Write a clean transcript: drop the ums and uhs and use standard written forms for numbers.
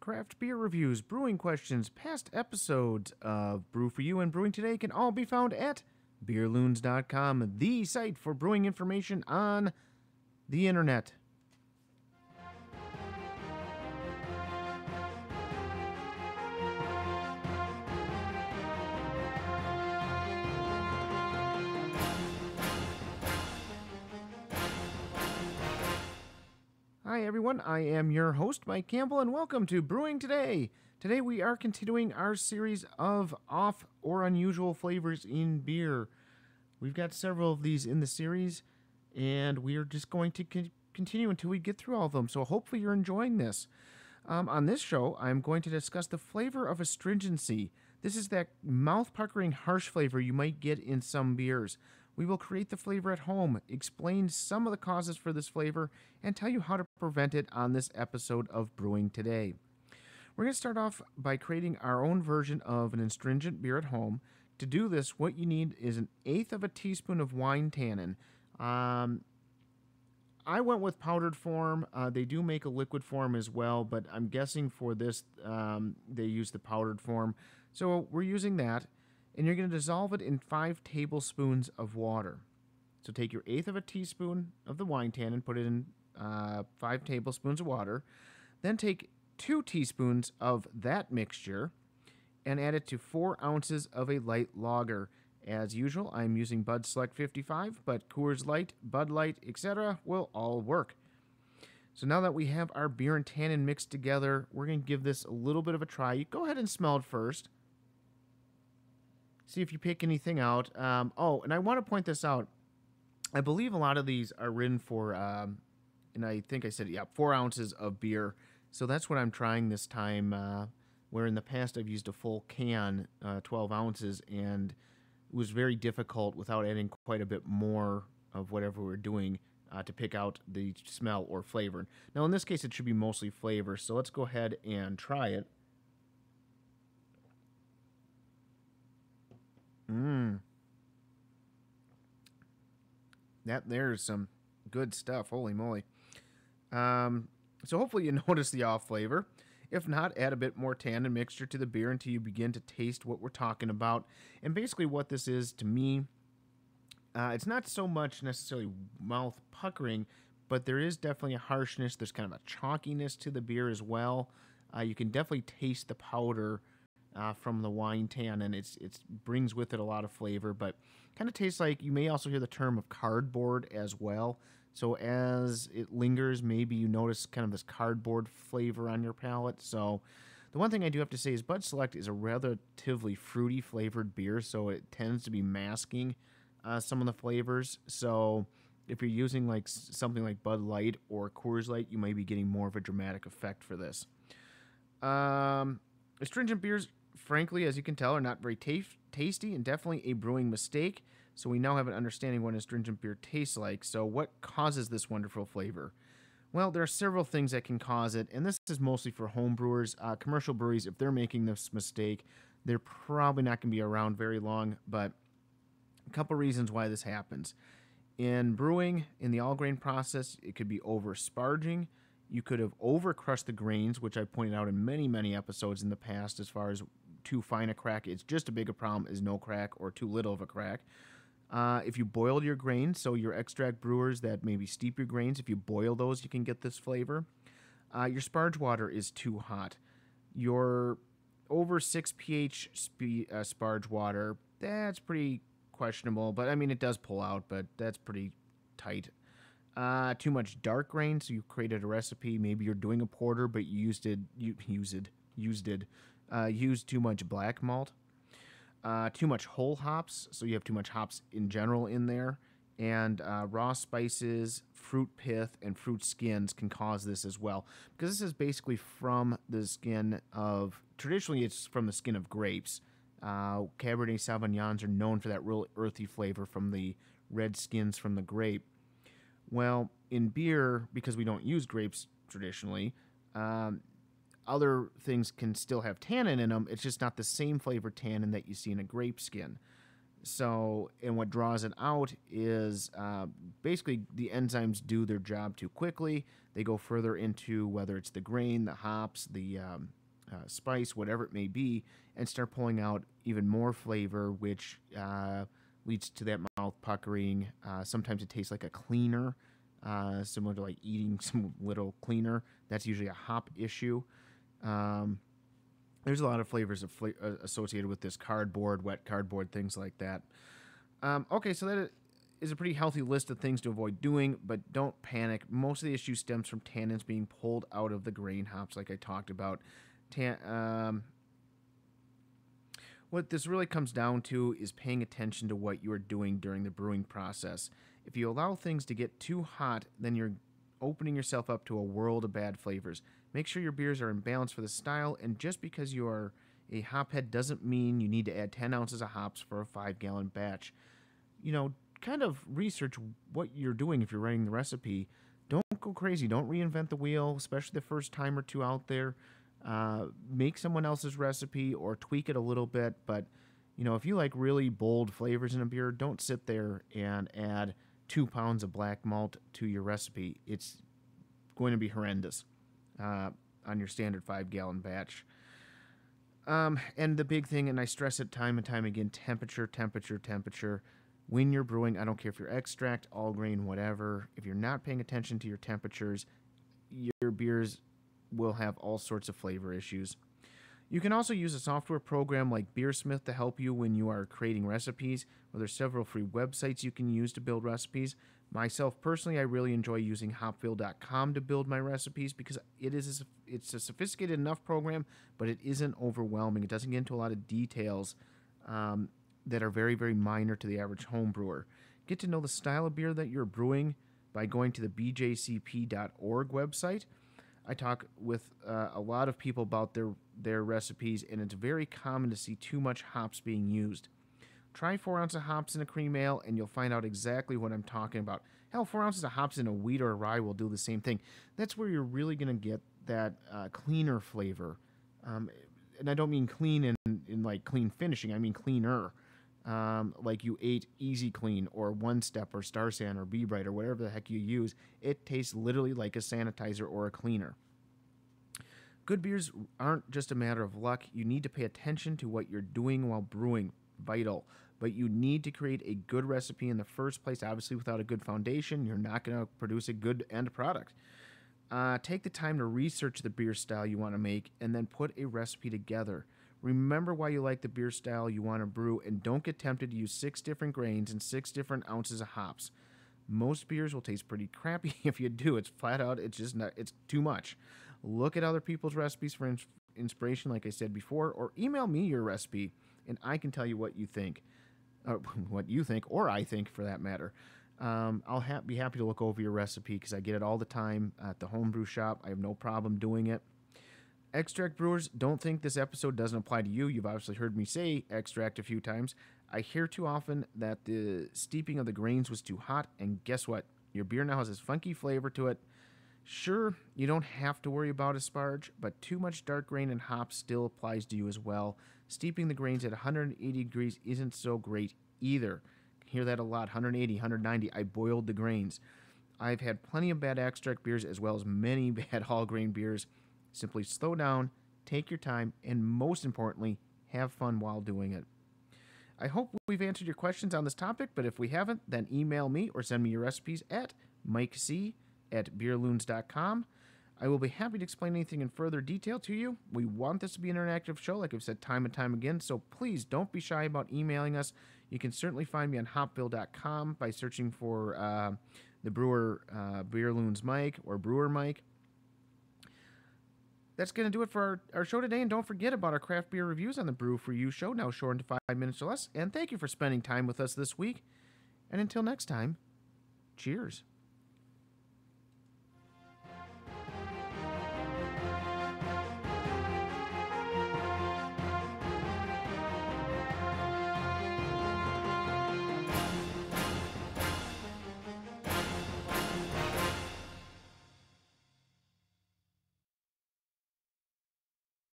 craft beer reviews, brewing questions, past episodes of Brew For You and Brewing Today can all be found at beerloons.com, the site for brewing information on the internet. Hi everyone, I am your host Mike Campbell and welcome to Brewing Today. Today we are continuing our series of off or unusual flavors in beer. We've got several of these in the series and we are just going to continue until we get through all of them, so hopefully you're enjoying this. On this show, I'm going to discuss the flavor of Astringency. This is that mouth-puckering harsh flavor you might get in some beers. We will create the flavor at home, explain some of the causes for this flavor, and tell you how to prevent it on this episode of Brewing Today. We're going to start off by creating our own version of an astringent beer at home. To do this, what you need is 1/8 of a teaspoon of wine tannin. I went with powdered form. They do make a liquid form as well, but I'm guessing for this they use the powdered form. So we're using that, and you're going to dissolve it in 5 tablespoons of water. So take your 1/8 of a teaspoon of the wine tannin, put it in 5 tablespoons of water. Then take 2 teaspoons of that mixture and add it to 4 ounces of a light lager. As usual, I'm using Bud Select 55, but Coors Light, Bud Light, etc. will all work. So now that we have our beer and tannin mixed together, we're going to give this a little bit of a try. You go ahead and smell it first. See if you pick anything out. Oh, and I want to point this out. I believe a lot of these are written for, and I think I said, 4 ounces of beer. So that's what I'm trying this time, where in the past I've used a full can, 12 ounces, and it was very difficult without adding quite a bit more of whatever we're doing to pick out the smell or flavor. Now, in this case, it should be mostly flavor, so let's go ahead and try it. There's some good stuff. Holy moly. So hopefully you notice the off flavor. If not, add a bit more tannin mixture to the beer until you begin to taste what we're talking about. And basically what this is to me, it's not so much necessarily mouth puckering, but there is definitely a harshness. There's kind of a chalkiness to the beer as well. You can definitely taste the powder from the wine tannin. It brings with it a lot of flavor, but kind of tastes like, you may also hear the term of cardboard as well. So as it lingers, maybe you notice kind of this cardboard flavor on your palate. So the one thing I do have to say is Bud Select is a relatively fruity flavored beer, so it tends to be masking some of the flavors. So if you're using like something like Bud Light or Coors Light, you might be getting more of a dramatic effect for this. Astringent beers, frankly, as you can tell, are not very tasty and definitely a brewing mistake. So we now have an understanding what an astringent beer tastes like. So what causes this wonderful flavor? Well, there are several things that can cause it, and this is mostly for home brewers. Commercial breweries, if they're making this mistake, they're probably not going to be around very long, but a couple reasons why this happens. In brewing, in the all-grain process, it could be over-sparging. You could have over-crushed the grains, which I pointed out in many, many episodes in the past as far as too fine a crack. It's just a bigger problem as no crack or too little of a crack. If you boiled your grains, so your extract brewers that maybe steep your grains, if you boil those, you can get this flavor. Your sparge water is too hot. Your over 6 pH sparge water, that's pretty questionable. But, I mean, it does pull out, but that's pretty tight. Too much dark grain, so you created a recipe. Maybe you're doing a porter, but you used too much black malt. Too much whole hops, so you have too much hops in general in there. And raw spices, fruit pith, and fruit skins can cause this as well. Because this is basically from the skin of, traditionally it's from the skin of grapes. Cabernet Sauvignons are known for that real earthy flavor from the red skins from the grape. Well, in beer, because we don't use grapes traditionally, other things can still have tannin in them. It's just not the same flavor tannin that you see in a grape skin. So, and what draws it out is basically the enzymes do their job too quickly. They go further into whether it's the grain, the hops, the spice, whatever it may be, and start pulling out even more flavor, which leads to that mouth puckering. Sometimes it tastes like a cleaner, similar to like eating some little cleaner. That's usually a hop issue. Um, there's a lot of flavors associated with this cardboard, wet cardboard, things like that. Okay, so that is a pretty healthy list of things to avoid doing, but don't panic. Most of the issue stems from tannins being pulled out of the grain hops, like I talked about. What this really comes down to is paying attention to what you are doing during the brewing process. If you allow things to get too hot, then you're opening yourself up to a world of bad flavors. Make sure your beers are in balance for the style, and just because you are a hophead doesn't mean you need to add 10 ounces of hops for a 5-gallon batch. Kind of research what you're doing if you're writing the recipe. Don't go crazy. Don't reinvent the wheel, especially the first time or two out there. Make someone else's recipe or tweak it a little bit. But, if you like really bold flavors in a beer, don't sit there and add 2 pounds of black malt to your recipe. It's going to be horrendous on your standard 5-gallon batch. And the big thing, and I stress it time and time again, temperature. When you're brewing, I don't care if you're extract, all grain, whatever, if you're not paying attention to your temperatures, your beers will have all sorts of flavor issues. You can also use a software program like Beersmith to help you when you are creating recipes, or there's several free websites you can use to build recipes. Myself, personally, I really enjoy using hopfill.com to build my recipes because it's a sophisticated enough program, but it isn't overwhelming. It doesn't get into a lot of details that are very, very minor to the average home brewer. Get to know the style of beer that you're brewing by going to the bjcp.org website. I talk with a lot of people about their recipes, and it's very common to see too much hops being used. Try 4 ounces of hops in a cream ale, and you'll find out exactly what I'm talking about. Hell, 4 ounces of hops in a wheat or a rye will do the same thing. That's where you're really going to get that cleaner flavor. And I don't mean clean in like clean finishing. I mean cleaner. Like you ate Easy Clean or One Step or Star San or Be Bright or whatever the heck you use. It tastes literally like a sanitizer or a cleaner. Good beers aren't just a matter of luck. You need to pay attention to what you're doing while brewing. Vital. But you need to create a good recipe in the first place. Obviously, without a good foundation, you're not going to produce a good end product. Take the time to research the beer style you want to make and then put a recipe together. Remember why you like the beer style you want to brew, and don't get tempted to use 6 different grains and 6 different ounces of hops. Most beers will taste pretty crappy if you do. It's flat out, it's too much. Look at other people's recipes for inspiration, like I said before, or email me your recipe, and I can tell you what you think. Or I think, for that matter. I'll be happy to look over your recipe because I get it all the time at the homebrew shop. I have no problem doing it. Extract brewers, don't think this episode doesn't apply to you. You've obviously heard me say extract a few times. I hear too often that the steeping of the grains was too hot, and guess what? Your beer now has this funky flavor to it. Sure, you don't have to worry about asparage, but too much dark grain and hops still applies to you as well. Steeping the grains at 180 degrees isn't so great either. Hear that a lot, 180, 190. I boiled the grains. I've had plenty of bad extract beers as well as many bad all grain beers. Simply slow down, take your time, and most importantly, have fun while doing it. I hope we've answered your questions on this topic, but if we haven't, then email me or send me your recipes at mikec@beerloons.com. I will be happy to explain anything in further detail to you. We want this to be an interactive show, like I've said time and time again, so please don't be shy about emailing us. You can certainly find me on hopville.com by searching for the brewer Beerloons Mike or Brewer Mike. That's going to do it for our show today, and don't forget about our craft beer reviews on the Brew For You show, now shortened to 5 minutes or less. And thank you for spending time with us this week. And until next time, cheers.